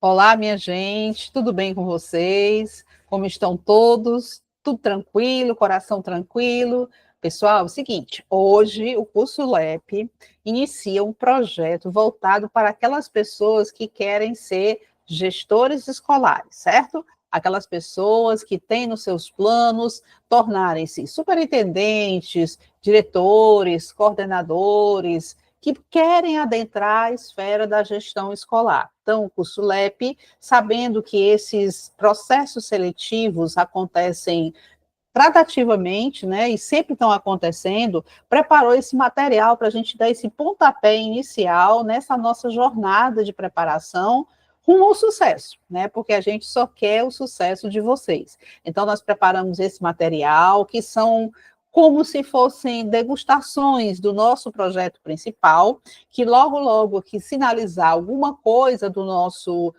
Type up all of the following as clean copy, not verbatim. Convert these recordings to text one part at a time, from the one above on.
Olá, minha gente, tudo bem com vocês? Como estão todos? Tudo tranquilo, coração tranquilo? Pessoal, é o seguinte, hoje o curso LEP inicia um projeto voltado para aquelas pessoas que querem ser gestores escolares, certo? Aquelas pessoas que têm nos seus planos tornarem-se superintendentes, diretores, coordenadores, que querem adentrar a esfera da gestão escolar. Então, o curso LEP, sabendo que esses processos seletivos acontecem gradativamente, né, e sempre estão acontecendo, preparou esse material para a gente dar esse pontapé inicial nessa nossa jornada de preparação rumo ao sucesso, né, porque a gente só quer o sucesso de vocês. Então, nós preparamos esse material, que são como se fossem degustações do nosso projeto principal, que logo que sinalizar alguma coisa do nosso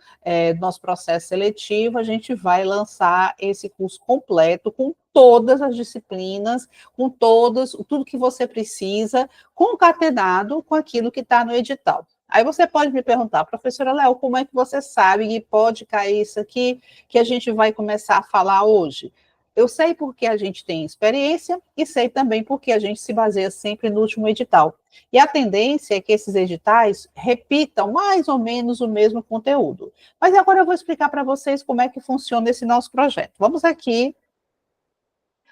processo seletivo, a gente vai lançar esse curso completo com todas as disciplinas, com tudo que você precisa, concatenado com aquilo que está no edital. Aí você pode me perguntar, professora Léo, como é que você sabe que pode cair isso aqui que a gente vai começar a falar hoje? Eu sei porque a gente tem experiência e sei também porque a gente se baseia sempre no último edital. E a tendência é que esses editais repitam mais ou menos o mesmo conteúdo. Mas agora eu vou explicar para vocês como é que funciona esse nosso projeto. Vamos aqui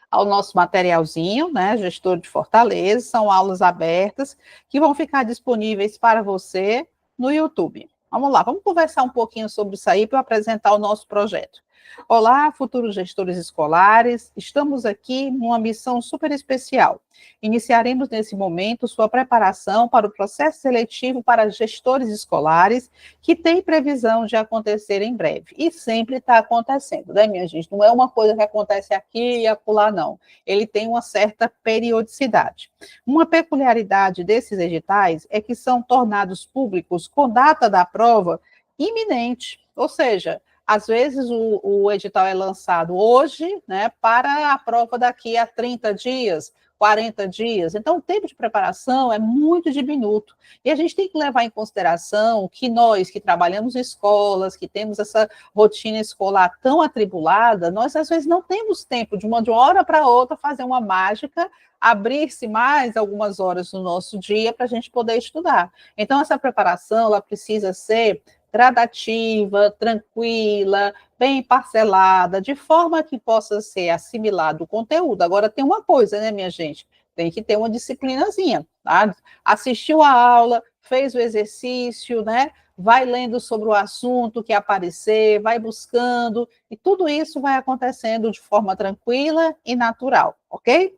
ao nosso materialzinho, né, gestor de Fortaleza, são aulas abertas que vão ficar disponíveis para você no YouTube. Vamos lá, vamos conversar um pouquinho sobre isso aí para eu apresentar o nosso projeto. Olá, futuros gestores escolares, estamos aqui numa missão super especial. Iniciaremos nesse momento sua preparação para o processo seletivo para gestores escolares, que tem previsão de acontecer em breve. E sempre está acontecendo, né, minha gente? Não é uma coisa que acontece aqui e acolá, não. Ele tem uma certa periodicidade. Uma peculiaridade desses editais é que são tornados públicos com data da prova iminente, ou seja, às vezes o edital é lançado hoje, né, para a prova daqui a 30 dias, 40 dias. Então, o tempo de preparação é muito diminuto. E a gente tem que levar em consideração que nós, que trabalhamos em escolas, que temos essa rotina escolar tão atribulada, nós, às vezes, não temos tempo de uma hora para outra fazer uma mágica, abrir-se mais algumas horas no nosso dia para a gente poder estudar. Então, essa preparação, ela precisa ser gradativa, tranquila, bem parcelada, de forma que possa ser assimilado o conteúdo. Agora, tem uma coisa, né, minha gente? Tem que ter uma disciplinazinha, tá? Assistiu a aula, fez o exercício, né? Vai lendo sobre o assunto que aparecer, vai buscando, e tudo isso vai acontecendo de forma tranquila e natural, ok?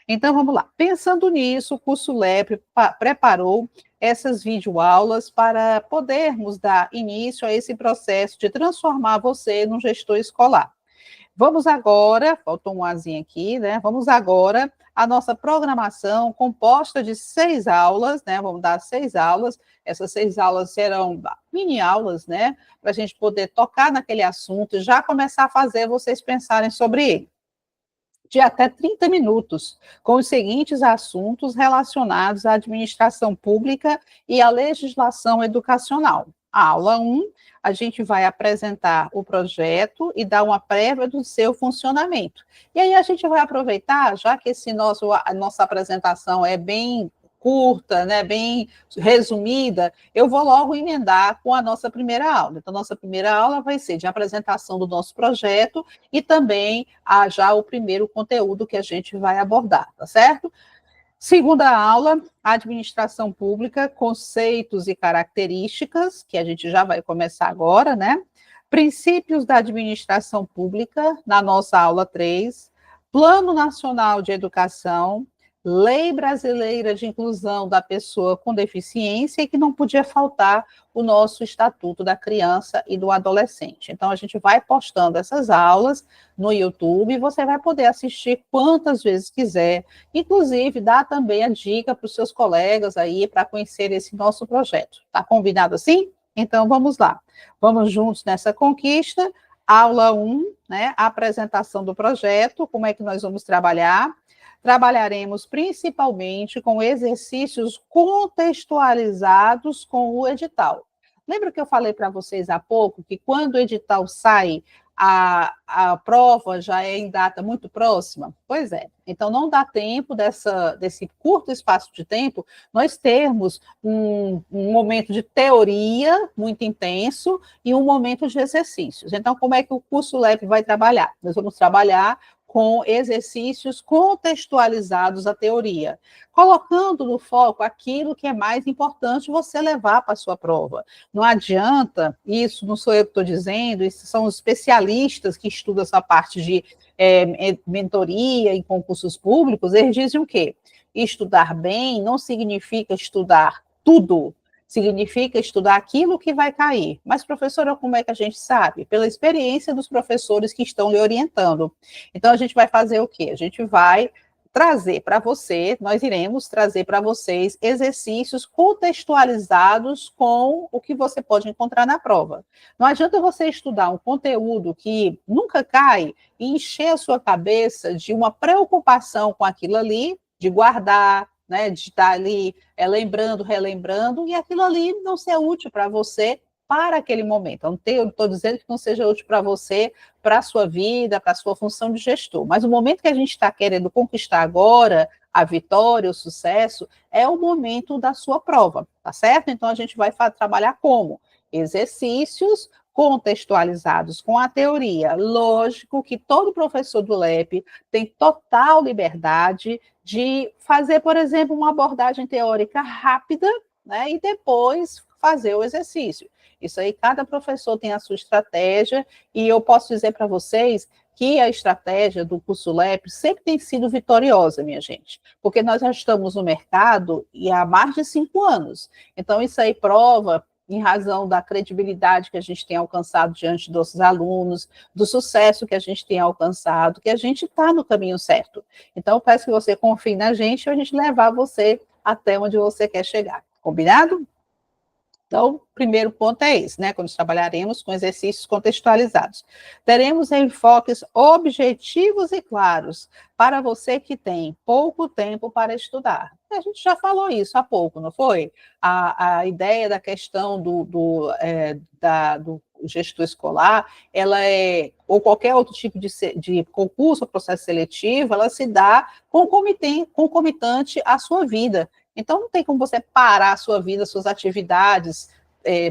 Então, vamos lá. Pensando nisso, o curso LEP preparou essas videoaulas para podermos dar início a esse processo de transformar você num gestor escolar. Vamos agora, faltou um azinho aqui, né? Vamos agora à nossa programação composta de 6 aulas, né? Vamos dar 6 aulas. Essas 6 aulas serão mini aulas, né? Para a gente poder tocar naquele assunto e já começar a fazer vocês pensarem sobre ele de até 30 minutos, com os seguintes assuntos relacionados à administração pública e à legislação educacional. A aula 1, a gente vai apresentar o projeto e dar uma prévia do seu funcionamento. E aí a gente vai aproveitar, já que a nossa apresentação é bem curta, né, bem resumida, eu vou logo emendar com a nossa primeira aula. Então, nossa primeira aula vai ser de apresentação do nosso projeto e também já o primeiro conteúdo que a gente vai abordar, tá certo? Segunda aula, administração pública, conceitos e características, que a gente já vai começar agora, né? Princípios da administração pública, na nossa aula 3, Plano Nacional de Educação, Lei Brasileira de Inclusão da Pessoa com Deficiência, e que não podia faltar o nosso Estatuto da Criança e do Adolescente. Então, a gente vai postando essas aulas no YouTube e você vai poder assistir quantas vezes quiser. Inclusive, dá também a dica para os seus colegas aí para conhecer esse nosso projeto. Tá combinado assim? Então, vamos lá. Vamos juntos nessa conquista. Aula 1, né? A apresentação do projeto, como é que nós vamos trabalhar. Trabalharemos principalmente com exercícios contextualizados com o edital. Lembra que eu falei para vocês há pouco que quando o edital sai, a prova já é em data muito próxima? Pois é. Então, não dá tempo desse curto espaço de tempo nós termos um momento de teoria muito intenso e um momento de exercícios. Então, como é que o curso LEP vai trabalhar? Nós vamos trabalhar com exercícios contextualizados à teoria, colocando no foco aquilo que é mais importante você levar para a sua prova. Não adianta, isso não sou eu que estou dizendo, isso são os especialistas que estudam essa parte de mentoria em concursos públicos, eles dizem o quê? Estudar bem não significa estudar tudo, significa estudar aquilo que vai cair. Mas, professora, como é que a gente sabe? Pela experiência dos professores que estão lhe orientando. Então, a gente vai fazer o quê? A gente vai trazer para você, nós iremos trazer para vocês exercícios contextualizados com o que você pode encontrar na prova. Não adianta você estudar um conteúdo que nunca cai e encher a sua cabeça de uma preocupação com aquilo ali, de guardar, né, de estar ali lembrando, relembrando, e aquilo ali não ser útil para você para aquele momento. Eu não estou dizendo que não seja útil para você, para a sua vida, para a sua função de gestor, mas o momento que a gente está querendo conquistar agora, a vitória, o sucesso, é o momento da sua prova, tá certo? Então, a gente vai trabalhar como? Exercícios contextualizados com a teoria. Lógico que todo professor do LEP tem total liberdade de fazer, por exemplo, uma abordagem teórica rápida, né, e depois fazer o exercício. Isso aí, cada professor tem a sua estratégia, e eu posso dizer para vocês que a estratégia do curso LEP sempre tem sido vitoriosa, minha gente, porque nós já estamos no mercado e há mais de 5 anos. Então, isso aí prova, em razão da credibilidade que a gente tem alcançado diante dos alunos, do sucesso que a gente tem alcançado, que a gente está no caminho certo. Então, eu peço que você confie na gente e a gente levar você até onde você quer chegar. Combinado? Então, o primeiro ponto é esse, né? Quando trabalharemos com exercícios contextualizados. Teremos enfoques objetivos e claros para você que tem pouco tempo para estudar. A gente já falou isso há pouco, não foi? A ideia da questão do gestor escolar, ela ou qualquer outro tipo de concurso ou processo seletivo, ela se dá concomitante à sua vida. Então, não tem como você parar a sua vida, suas atividades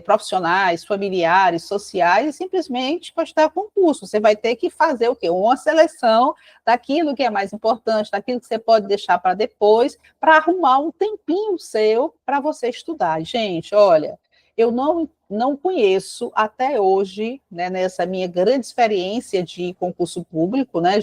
profissionais, familiares, sociais, e simplesmente prestar concurso. Você vai ter que fazer o quê? Uma seleção daquilo que é mais importante, daquilo que você pode deixar para depois, para arrumar um tempinho seu para você estudar. Gente, olha, eu não conheço até hoje, né, nessa minha grande experiência de concurso público, né,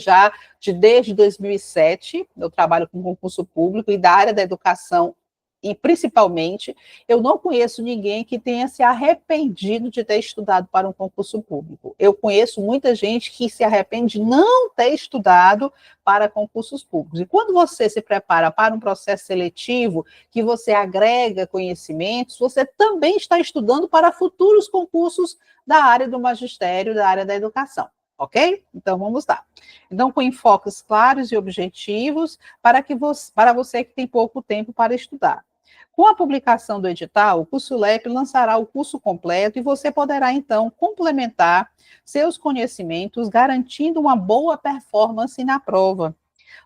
desde 2007, eu trabalho com concurso público e da área da educação, e principalmente, eu não conheço ninguém que tenha se arrependido de ter estudado para um concurso público. Eu conheço muita gente que se arrepende de não ter estudado para concursos públicos. E quando você se prepara para um processo seletivo, que você agrega conhecimentos, você também está estudando para futuros concursos da área do magistério, da área da educação. Ok? Então, vamos lá. Então, com enfoques claros e objetivos para você que tem pouco tempo para estudar. Com a publicação do edital, o curso LEP lançará o curso completo e você poderá, então, complementar seus conhecimentos, garantindo uma boa performance na prova.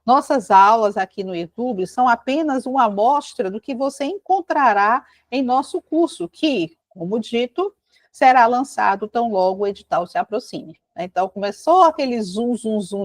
Nossas aulas aqui no YouTube são apenas uma amostra do que você encontrará em nosso curso, que, como dito, será lançado tão logo o edital se aproxime. Então, começou aquele zoom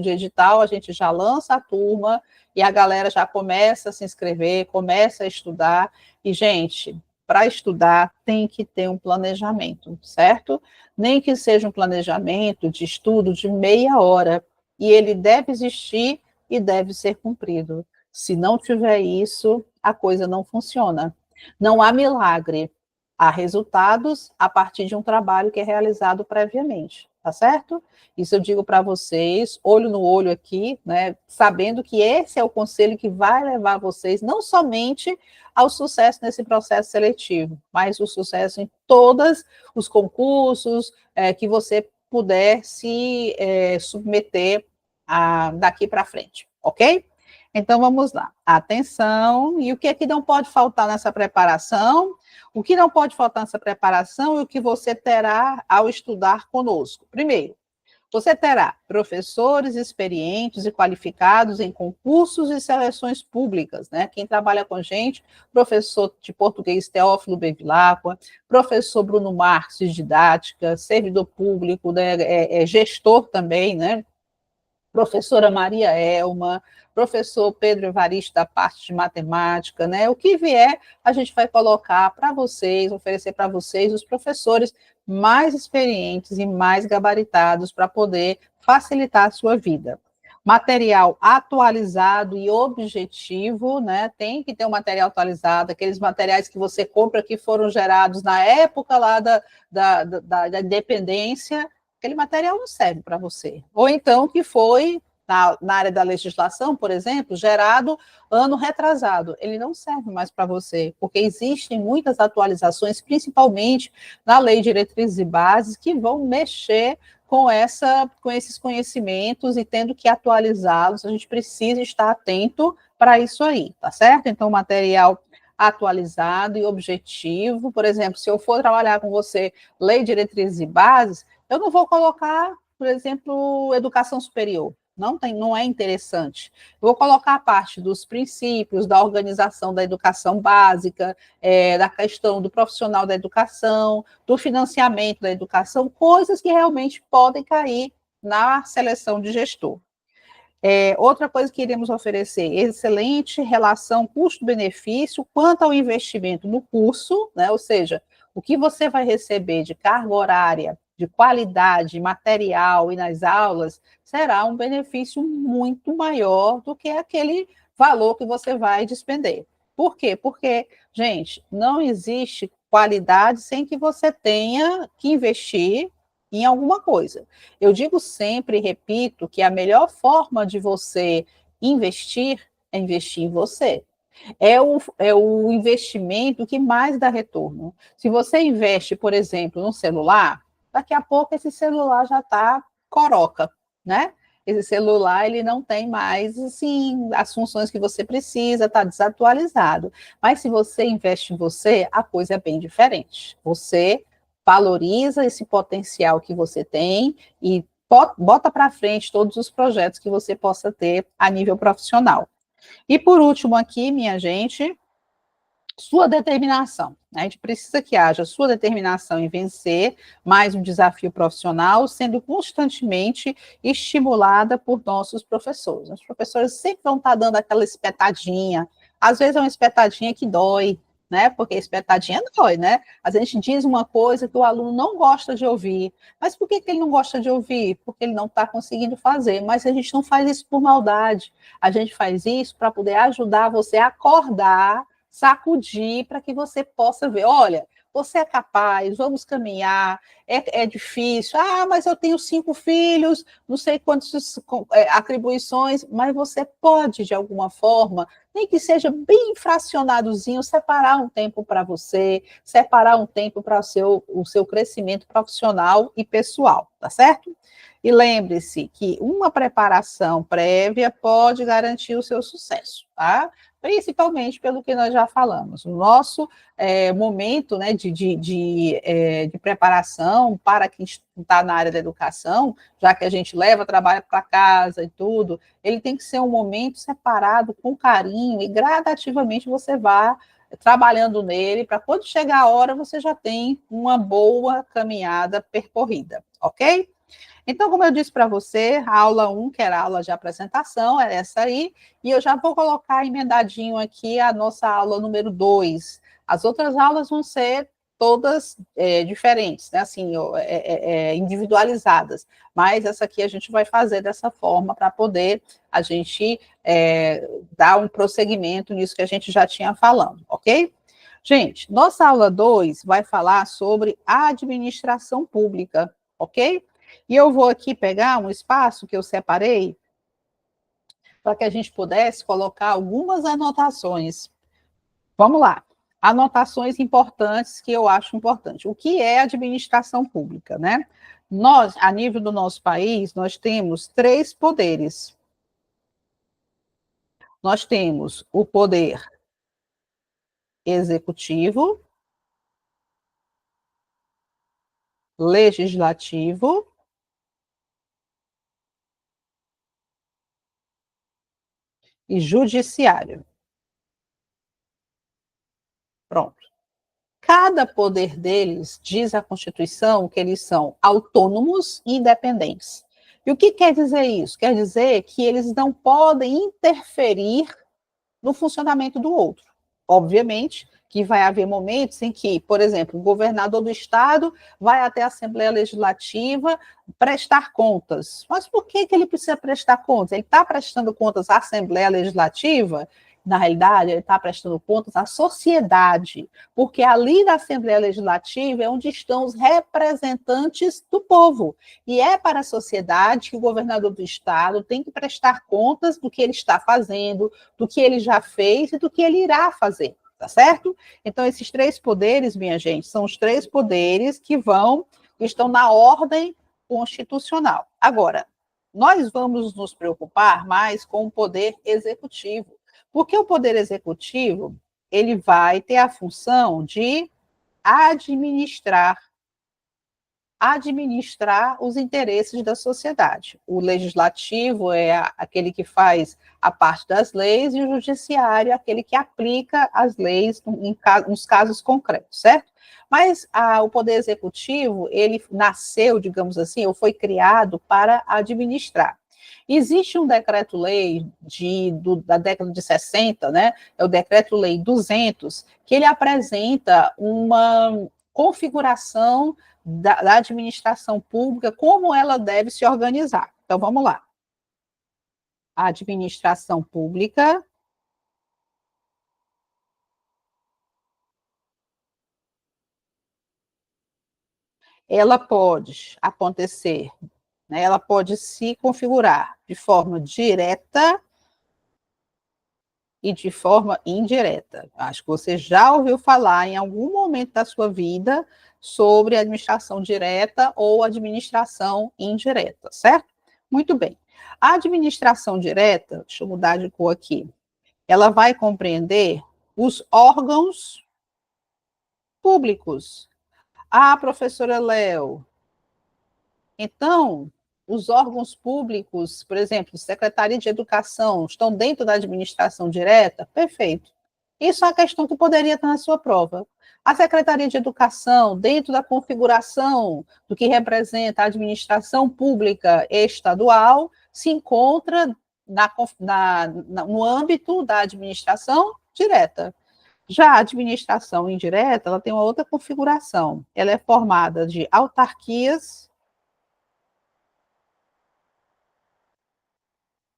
de edital, a gente já lança a turma e a galera já começa a se inscrever, começa a estudar. E, gente, para estudar tem que ter um planejamento, certo? Nem que seja um planejamento de estudo de meia hora. E ele deve existir e deve ser cumprido. Se não tiver isso, a coisa não funciona. Não há milagre. Há resultados a partir de um trabalho que é realizado previamente, tá certo? Isso eu digo para vocês, olho no olho aqui, né, sabendo que esse é o conselho que vai levar vocês não somente ao sucesso nesse processo seletivo, mas o sucesso em todos os concursos que você puder se submeter daqui para frente, ok? Então, vamos lá. Atenção. E o que é que não pode faltar nessa preparação? O que não pode faltar nessa preparação é o que você terá ao estudar conosco. Primeiro, você terá professores experientes e qualificados em concursos e seleções públicas, né? Quem trabalha com a gente, professor de português Teófilo Bevilacqua, professor Bruno Marques de didática, servidor público, né? Gestor também, né? Professora Maria Elma, professor Pedro Evaristo da parte de matemática, né? O que vier, a gente vai colocar para vocês, oferecer para vocês os professores mais experientes e mais gabaritados para poder facilitar a sua vida. Material atualizado e objetivo, né? Tem que ter um material atualizado, aqueles materiais que você compra que foram gerados na época lá da independência, aquele material não serve para você. Ou então que foi, na área da legislação, por exemplo, gerado ano retrasado. Ele não serve mais para você, porque existem muitas atualizações, principalmente na Lei de Diretrizes e Bases, que vão mexer com esses conhecimentos e tendo que atualizá-los. A gente precisa estar atento para isso aí, tá certo? Então, material atualizado e objetivo. Por exemplo, se eu for trabalhar com você Lei de Diretrizes e Bases, eu não vou colocar, por exemplo, educação superior. Não é interessante. Eu vou colocar a parte dos princípios, da organização da educação básica, da questão do profissional da educação, do financiamento da educação, coisas que realmente podem cair na seleção de gestor. Outra coisa que iremos oferecer, excelente relação custo-benefício quanto ao investimento no curso, né? Ou seja, o que você vai receber de carga horária, de qualidade, material e nas aulas, será um benefício muito maior do que aquele valor que você vai despender. Por quê? Porque, gente, não existe qualidade sem que você tenha que investir em alguma coisa. Eu digo sempre e repito que a melhor forma de você investir é investir em você. É o investimento que mais dá retorno. Se você investe, por exemplo, num celular, daqui a pouco esse celular já está coroca, né? Esse celular ele não tem mais assim as funções que você precisa, está desatualizado. Mas se você investe em você, a coisa é bem diferente. Você valoriza esse potencial que você tem e bota para frente todos os projetos que você possa ter a nível profissional. E por último aqui, minha gente, sua determinação. A gente precisa que haja sua determinação em vencer mais um desafio profissional, sendo constantemente estimulada por nossos professores. Os professores sempre vão estar dando aquela espetadinha, às vezes é uma espetadinha que dói, né? Porque a espetadinha dói, né? A gente diz uma coisa que o aluno não gosta de ouvir. Mas por que ele não gosta de ouvir? Porque ele não está conseguindo fazer. Mas a gente não faz isso por maldade. A gente faz isso para poder ajudar você a acordar, sacudir para que você possa ver, olha, você é capaz, vamos caminhar, é difícil, mas eu tenho 5 filhos, não sei quantas atribuições, mas você pode, de alguma forma, nem que seja bem fracionadozinho, separar um tempo para você, separar um tempo para o seu crescimento profissional e pessoal, tá certo? E lembre-se que uma preparação prévia pode garantir o seu sucesso, tá? Principalmente pelo que nós já falamos. O nosso momento, né, de preparação para quem está na área da educação, já que a gente leva trabalho para casa e tudo, ele tem que ser um momento separado com carinho e gradativamente você vá trabalhando nele para quando chegar a hora você já tem uma boa caminhada percorrida, ok? Então, como eu disse para você, a aula 1, que era a aula de apresentação, é essa aí, e eu já vou colocar emendadinho aqui a nossa aula número 2. As outras aulas vão ser todas diferentes, né? Assim, individualizadas, mas essa aqui a gente vai fazer dessa forma para poder a gente dar um prosseguimento nisso que a gente já tinha falando, ok? Gente, nossa aula 2 vai falar sobre a administração pública, ok? E eu vou aqui pegar um espaço que eu separei para que a gente pudesse colocar algumas anotações. Vamos lá. Anotações importantes que eu acho importante. O que é administração pública, né? Nós, a nível do nosso país, nós temos 3 poderes. Nós temos o poder executivo, legislativo e judiciário. Pronto. Cada poder deles, diz a Constituição, que eles são autônomos e independentes. E o que quer dizer isso? Quer dizer que eles não podem interferir no funcionamento do outro. Obviamente que vai haver momentos em que, por exemplo, o governador do estado vai até a Assembleia Legislativa prestar contas. Mas por que ele precisa prestar contas? Ele está prestando contas à Assembleia Legislativa? Na realidade, ele está prestando contas à sociedade, porque ali na Assembleia Legislativa é onde estão os representantes do povo. E é para a sociedade que o governador do estado tem que prestar contas do que ele está fazendo, do que ele já fez e do que ele irá fazer, tá certo? Então, esses três poderes, minha gente, são os três poderes que estão na ordem constitucional. Agora, nós vamos nos preocupar mais com o poder executivo, porque o poder executivo, ele vai ter a função de administrar os interesses da sociedade. O legislativo é aquele que faz a parte das leis e o judiciário é aquele que aplica as leis nos casos concretos, certo? Mas o poder executivo, ele nasceu, digamos assim, ou foi criado para administrar. Existe um decreto-lei da década de 60, né? É o decreto-lei 200, que ele apresenta uma configuração da administração pública, como ela deve se organizar. Então, vamos lá. A administração pública ela pode acontecer, né, ela pode se configurar de forma direta e de forma indireta. Acho que você já ouviu falar em algum momento da sua vida sobre administração direta ou administração indireta, certo? Muito bem. A administração direta, deixa eu mudar de cor aqui, ela vai compreender os órgãos públicos. Ah, professora Léo, então, os órgãos públicos, por exemplo, Secretaria de Educação, estão dentro da administração direta? Perfeito. Isso é uma questão que poderia estar na sua prova. A Secretaria de Educação, dentro da configuração do que representa a administração pública estadual, se encontra no âmbito da administração direta. Já a administração indireta, ela tem uma outra configuração. Ela é formada de autarquias,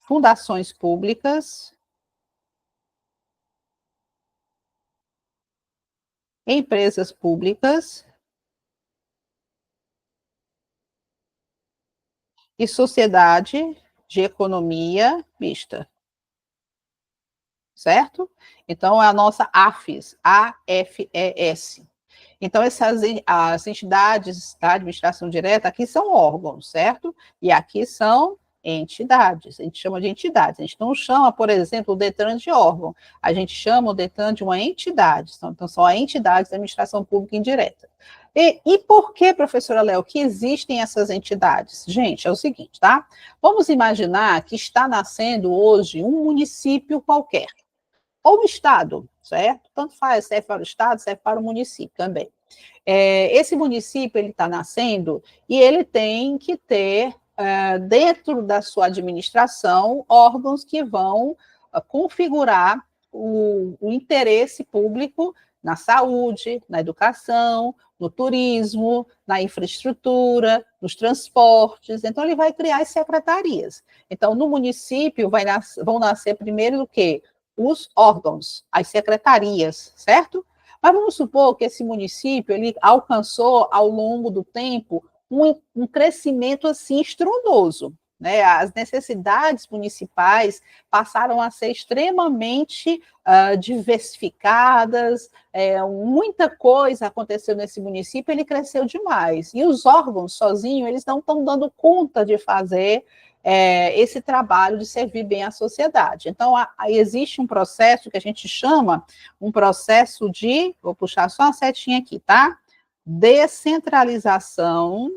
fundações públicas, empresas públicas e sociedade de economia mista, certo? Então, é a nossa AFES, AFES. Então, as entidades da administração direta aqui são órgãos, certo? E aqui são entidades, a gente chama de entidades. A gente não chama, por exemplo, o DETRAN de órgão, a gente chama o DETRAN de uma entidade. Então, são entidades da administração pública indireta. E por que, professora Léo, que existem essas entidades? Gente, é o seguinte, tá? Vamos imaginar que está nascendo hoje um município qualquer, ou um estado, certo? Tanto faz, serve para o estado, serve para o município também. Esse município, ele está nascendo e ele tem que ter, dentro da sua administração, órgãos que vão configurar o interesse público na saúde, na educação, no turismo, na infraestrutura, nos transportes. Então, ele vai criar as secretarias. Então, no município vão nascer primeiro o quê? Os órgãos, as secretarias, certo? Mas vamos supor que esse município ele alcançou ao longo do tempo um crescimento assim estrondoso, né? As necessidades municipais passaram a ser extremamente diversificadas, muita coisa aconteceu nesse município, ele cresceu demais. E os órgãos sozinhos, eles não estão dando conta de fazer esse trabalho de servir bem à sociedade. Então, existe um processo que a gente chama um processo de, vou puxar só uma setinha aqui, tá? Descentralização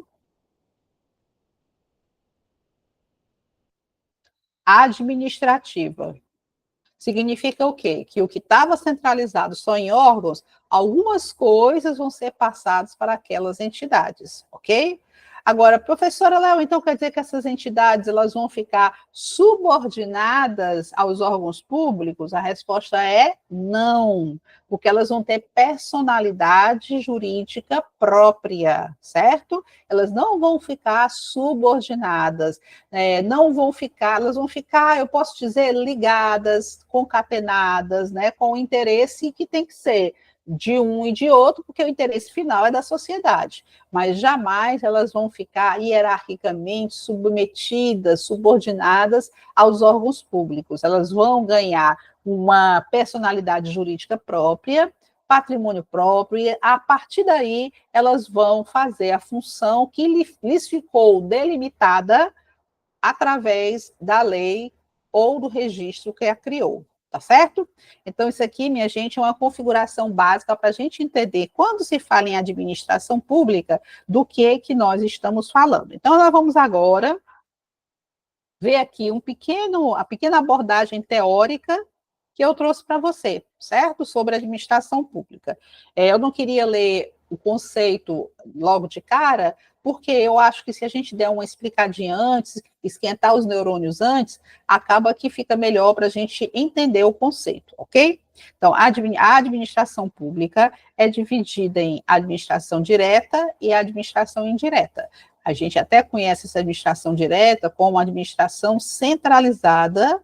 administrativa. Significa o quê? Que o que estava centralizado só em órgãos, algumas coisas vão ser passadas para aquelas entidades, ok? Agora, professora Léo, então quer dizer que essas entidades elas vão ficar subordinadas aos órgãos públicos? A resposta é não, porque elas vão ter personalidade jurídica própria, certo? Elas não vão ficar subordinadas, não vão ficar, elas vão ficar, eu posso dizer, ligadas, concatenadas, né, com o interesse que tem que ser de um e de outro, porque o interesse final é da sociedade, mas jamais elas vão ficar hierarquicamente submetidas, subordinadas aos órgãos públicos. Elas vão ganhar uma personalidade jurídica própria, patrimônio próprio, e a partir daí elas vão fazer a função que lhes ficou delimitada através da lei ou do registro que a criou, tá certo? Então, isso aqui, minha gente, é uma configuração básica para a gente entender, quando se fala em administração pública, do que nós estamos falando. Então, nós vamos agora ver aqui a pequena abordagem teórica que eu trouxe para você, certo? Sobre administração pública. Eu não queria ler o conceito logo de cara, porque eu acho que se a gente der uma explicadinha antes, esquentar os neurônios antes, acaba que fica melhor para a gente entender o conceito, ok? Então, a administração pública é dividida em administração direta e administração indireta. A gente até conhece essa administração direta como administração centralizada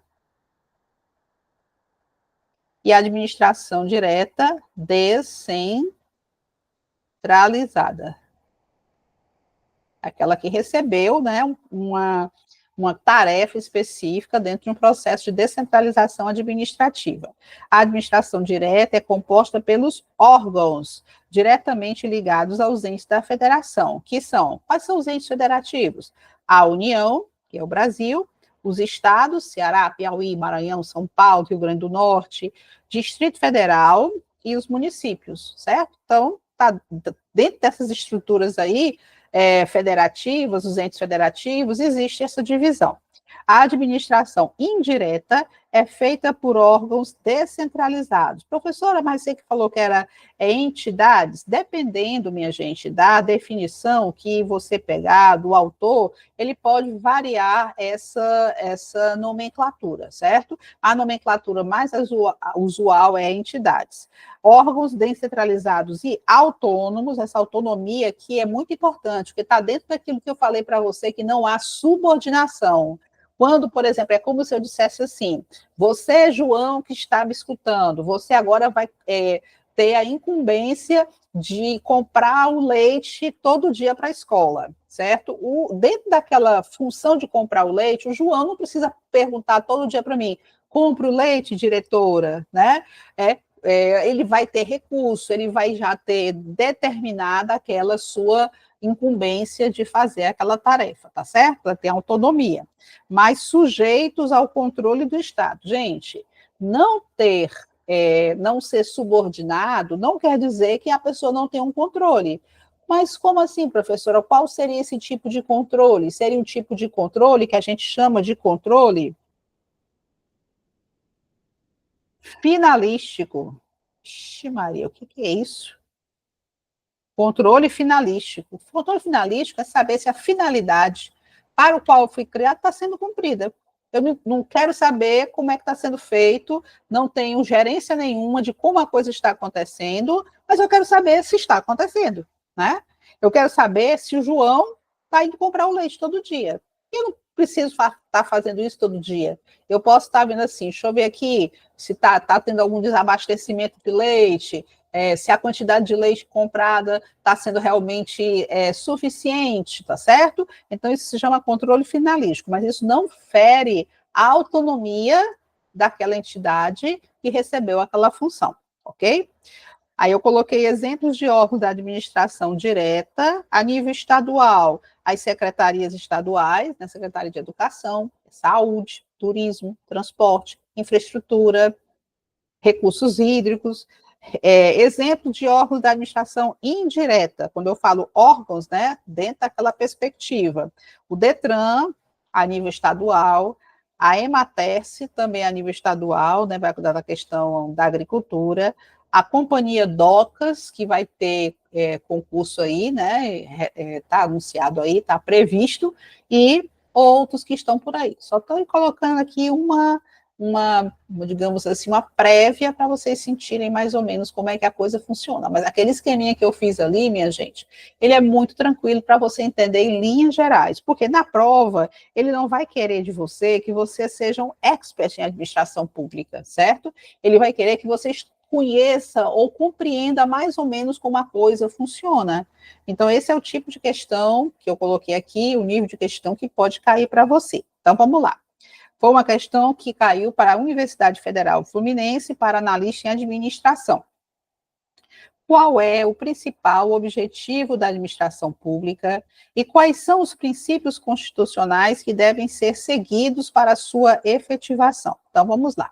e administração direta descentralizada. Aquela que recebeu, né, uma tarefa específica dentro de um processo de descentralização administrativa. A administração direta é composta pelos órgãos diretamente ligados aos entes da federação, que são, quais são os entes federativos? A União, que é o Brasil, os estados, Ceará, Piauí, Maranhão, São Paulo, Rio Grande do Norte, Distrito Federal e os municípios, certo? Então, tá dentro dessas estruturas aí, federativas, os entes federativos, existe essa divisão. A administração indireta é feita por órgãos descentralizados. Professora, mas você que falou que era entidades, dependendo, minha gente, da definição que você pegar do autor, ele pode variar essa nomenclatura, certo? A nomenclatura mais usual é entidades. Órgãos descentralizados e autônomos, essa autonomia aqui é muito importante, porque está dentro daquilo que eu falei para você, que não há subordinação. Quando, por exemplo, é como se eu dissesse assim, você, João, que está me escutando, você agora vai ter a incumbência de comprar o leite todo dia para a escola, certo? Dentro daquela função de comprar o leite, o João não precisa perguntar todo dia para mim, compra o leite, diretora, né? Ele vai ter recurso, ele vai já ter determinada aquela sua incumbência de fazer aquela tarefa, tá certo? Ela tem autonomia, mas sujeitos ao controle do Estado. Gente, não ser subordinado não quer dizer que a pessoa não tem um controle. Mas como assim, professora? Qual seria esse tipo de controle? Seria um tipo de controle que a gente chama de controle finalístico. Ixi, Maria, o que é isso? Controle finalístico. Controle finalístico é saber se a finalidade para o qual eu fui criado está sendo cumprida. Eu não quero saber como é que está sendo feito, não tenho gerência nenhuma de como a coisa está acontecendo, mas eu quero saber se está acontecendo, né? Eu quero saber se o João está indo comprar o leite todo dia. Eu não preciso estar fazendo isso todo dia. Eu posso estar vendo assim, deixa eu ver aqui se está tendo algum desabastecimento de leite, se a quantidade de leite comprada está sendo realmente suficiente, tá certo? Então, isso se chama controle finalístico, mas isso não fere a autonomia daquela entidade que recebeu aquela função, ok? Aí eu coloquei exemplos de órgãos da administração direta a nível estadual. as secretarias estaduais, né, Secretaria de Educação, Saúde, Turismo, Transporte, Infraestrutura, Recursos Hídricos, exemplo de órgãos da administração indireta, quando eu falo órgãos, né, dentro daquela perspectiva, o DETRAN, a nível estadual, a EMATERCE, também a nível estadual, né, vai cuidar da questão da agricultura, a Companhia Docas, que vai ter concurso aí, né, está anunciado aí, está previsto, e outros que estão por aí. Só estou colocando aqui digamos assim, uma prévia para vocês sentirem mais ou menos como é que a coisa funciona. Mas aquele esqueminha que eu fiz ali, minha gente, ele é muito tranquilo para você entender em linhas gerais, porque na prova ele não vai querer de você que você seja um expert em administração pública, certo? Ele vai querer que você conheça ou compreenda mais ou menos como a coisa funciona. Então, esse é o tipo de questão que eu coloquei aqui, o nível de questão que pode cair para você. Então, vamos lá. Foi uma questão que caiu para a Universidade Federal Fluminense para analista em administração. Qual é o principal objetivo da administração pública e quais são os princípios constitucionais que devem ser seguidos para a sua efetivação? Então, vamos lá.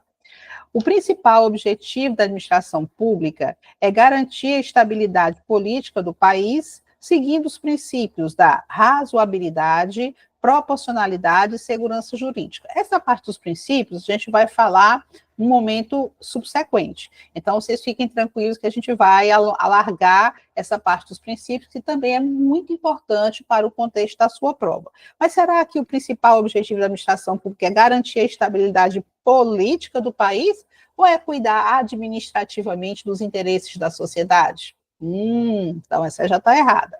O principal objetivo da administração pública é garantir a estabilidade política do país, seguindo os princípios da razoabilidade, proporcionalidade e segurança jurídica. Essa parte dos princípios a gente vai falar no momento subsequente. Então, vocês fiquem tranquilos que a gente vai alargar essa parte dos princípios, que também é muito importante para o contexto da sua prova. Mas será que o principal objetivo da administração pública é garantir a estabilidade política do país ou é cuidar administrativamente dos interesses da sociedade? Então essa já está errada.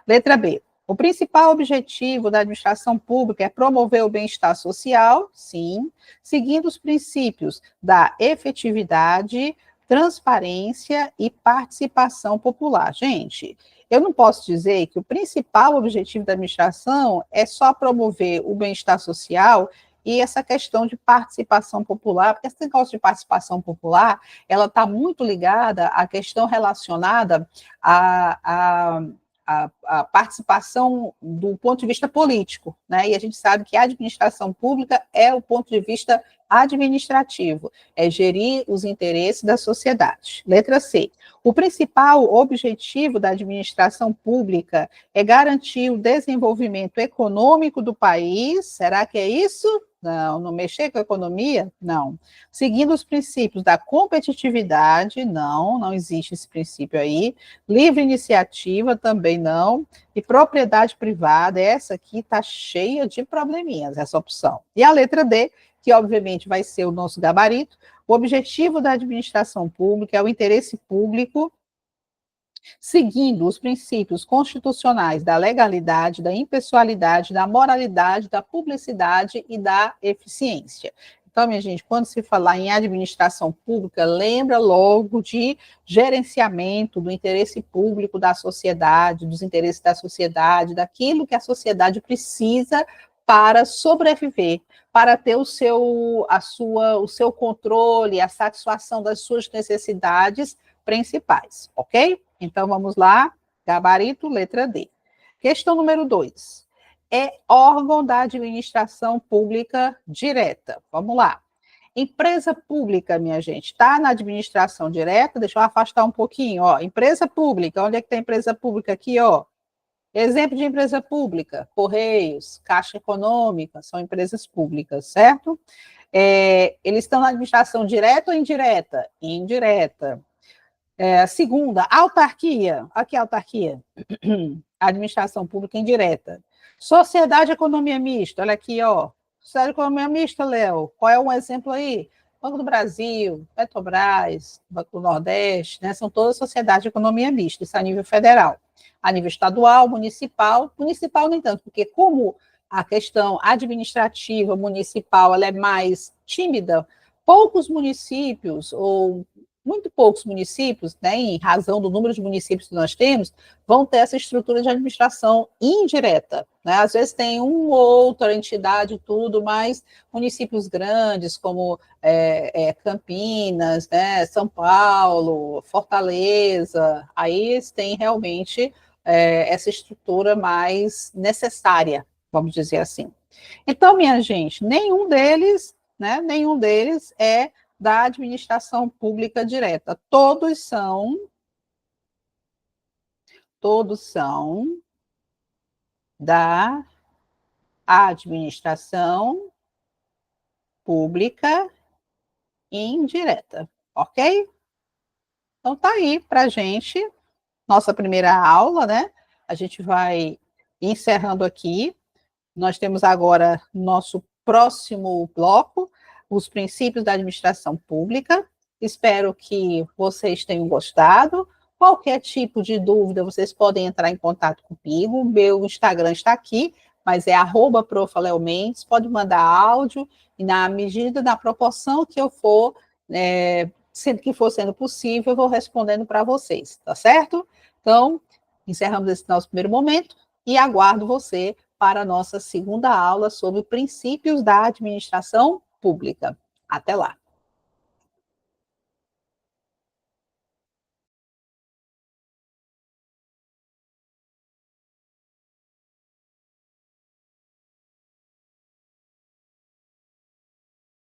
Letra B. O principal objetivo da administração pública é promover o bem-estar social, sim, seguindo os princípios da efetividade, transparência e participação popular. Gente, eu não posso dizer que o principal objetivo da administração é só promover o bem-estar social e essa questão de participação popular, porque esse negócio de participação popular, ela está muito ligada à questão relacionada a participação do ponto de vista político, né? E a gente sabe que a administração pública é o ponto de vista administrativo, é gerir os interesses da sociedade. Letra C. O principal objetivo da administração pública é garantir o desenvolvimento econômico do país. Será que é isso? Não. Não mexer com a economia? Não. Seguindo os princípios da competitividade? Não, não existe esse princípio aí. Livre iniciativa? Também não. E propriedade privada? Essa aqui está cheia de probleminhas, essa opção. E a letra D, que obviamente vai ser o nosso gabarito, o objetivo da administração pública é o interesse público, seguindo os princípios constitucionais da legalidade, da impessoalidade, da moralidade, da publicidade e da eficiência. Então, minha gente, quando se falar em administração pública, lembra logo de gerenciamento do interesse público da sociedade, dos interesses da sociedade, daquilo que a sociedade precisa para sobreviver, para ter o seu controle, a satisfação das suas necessidades principais, ok? Então, vamos lá, gabarito, letra D. Questão número 2. É órgão da administração pública direta. Vamos lá. Empresa pública, minha gente, está na administração direta, deixa eu afastar um pouquinho, ó. Empresa pública, onde é que tem empresa pública aqui, ó? Exemplo de empresa pública, Correios, Caixa Econômica, são empresas públicas, certo? Eles estão na administração direta ou indireta? Indireta. Segunda, autarquia. Aqui é autarquia. Administração pública indireta. Sociedade Economia Mista, olha aqui, ó. Sociedade Economia Mista, Léo, qual é um exemplo aí? Banco do Brasil, Petrobras, Banco do Nordeste, né? São todas sociedades de economia mista, isso a nível federal. A nível estadual, municipal, no entanto, porque como a questão administrativa municipal ela é mais tímida, poucos municípios, ou muito poucos municípios, né, em razão do número de municípios que nós temos, vão ter essa estrutura de administração indireta. Né? Às vezes tem uma ou outra entidade, tudo, mas municípios grandes, como Campinas, né, São Paulo, Fortaleza, aí eles têm realmente essa estrutura mais necessária, vamos dizer assim. Então, minha gente, nenhum deles, né, nenhum deles é da administração pública direta. Todos são da administração pública indireta, ok? Então tá aí para gente nossa primeira aula, né? A gente vai encerrando aqui. Nós temos agora nosso próximo bloco, os princípios da administração pública. Espero que vocês tenham gostado. Qualquer tipo de dúvida, vocês podem entrar em contato comigo. Meu Instagram está aqui, mas é @profaleomendes. Pode mandar áudio e na medida, na proporção que eu for, que for sendo possível, eu vou respondendo para vocês, tá certo? Então, encerramos esse nosso primeiro momento e aguardo você para a nossa segunda aula sobre princípios da administração pública. Até lá!